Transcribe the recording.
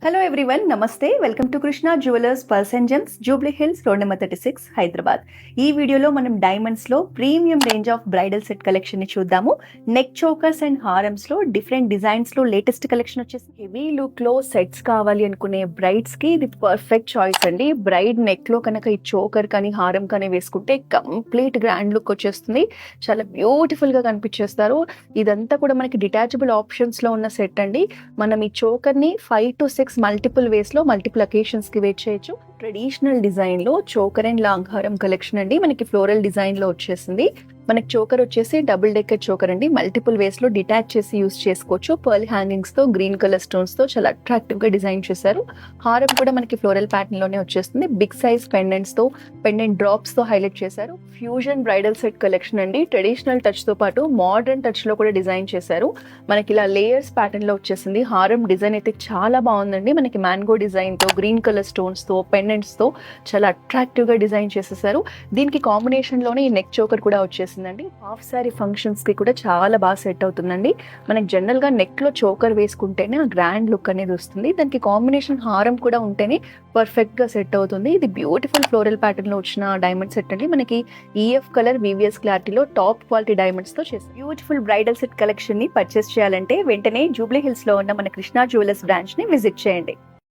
Hello everyone, namaste. Welcome to Krishna jewellers pearls and gems, Jubilee Hills, road number 36, Hyderabad. ఈ వీడియోలో మనం diamonds లో premium range of bridal set collection ని చూద్దాము. నెక్ చోకర్స్ అండ్ హారమ్స్ లో డిఫరెంట్ డిజైన్స్ లో లేటెస్ట్ కలెక్షన్ వచ్చేసి హెవీ లుక్ లో సెట్స్ కావాలి అనుకునే బ్రైడ్స్ కి ఇది పర్ఫెక్ట్ చాయిస్ అండి. బ్రైడ్ నెక్ లో కనుక ఈ చోకర్ కానీ హారం కానీ వేసుకుంటే కంప్లీట్ గ్రాండ్ లుక్ వచ్చేస్తుంది. చాలా బ్యూటిఫుల్ గా కనిపించేస్తారు. ఇదంతా కూడా మనకి డిటాచబుల్ ఆప్షన్స్ లో ఉన్న సెట్ అండి. మనం ఈ చోకర్ ని 5 to 6 మల్టిపుల్ వేస్ లో మల్టిపుల్ అకేషన్స్ కి వేర్ చేయొచ్చు. ట్రెడిషనల్ డిజైన్ లో చోకర్ అండ్ లాంగ్ హారం కలెక్షన్ అండి. మనకి ఫ్లోరల్ డిజైన్ లో వచ్చేసింది. మనకి చోకర్ వచ్చేసి డబుల్ డెక్కర్ చోకర్ అండి. మల్టిపుల్ వేస్ లో డిటాచ్ చేసి యూస్ చేసుకోవచ్చు. పర్ల్ హ్యాంగింగ్స్ తో గ్రీన్ కలర్ స్టోన్స్ తో చాలా అట్రాక్టివ్ గా డిజైన్ చేశారు. హారం కూడా మనకి ఫ్లోరల్ ప్యాటర్న్ లోనే వచ్చేస్తుంది. బిగ్ సైజ్ పెండెంట్స్ తో, పెండెంట్ డ్రాప్స్ తో హైలైట్ చేశారు. ఫ్యూజన్ బ్రైడల్ సెట్ కలెక్షన్ అండి. ట్రెడిషనల్ టచ్ తో పాటు మోడర్న్ టచ్ లో కూడా డిజైన్ చేశారు. మనకి ఇలా లేయర్స్ ప్యాటర్న్ లో వచ్చేసింది. హారం డిజైన్ అయితే చాలా బాగుందండి. మనకి మ్యాంగో డిజైన్ తో, గ్రీన్ కలర్ స్టోన్స్ తో, పెండెంట్స్ తో చాలా అట్రాక్టివ్ గా డిజైన్ చేసేసారు. దీనికి కాంబినేషన్ లోనే ఈ నెక్ చోకర్ కూడా వచ్చేసిందండి. హాఫ్ సారీ ఫంక్షన్స్ కి కూడా చాలా బాగా సెట్ అవుతుందండి. మనకి జనరల్ గా నెక్ లో చోకర్ వేసుకుంటేనే ఆ గ్రాండ్ లుక్ అనేది వస్తుంది. దానికి కాంబినేషన్ హారం కూడా ఉంటేనే పర్ఫెక్ట్ గా సెట్ అవుతుంది. ఇది బ్యూటిఫుల్ ఫ్లోరల్ ప్యాటర్న్ లో వచ్చిన డైమండ్ సెట్ అండి. మనకి ఈఎఫ్ కలర్ వివిఎస్ క్లారిటీలో టాప్ క్వాలిటీ డైమండ్స్ తో చేసి బ్యూటిఫుల్ బ్రైడల్ సెట్ కలెక్షన్ ని పర్చేస్ చేయాలంటే వెంటనే జూబ్లీ హిల్స్ లో ఉన్న మన కృష్ణ జ్యువెలర్స్ బ్రాంచ్ ని విజిట్ చేయండి.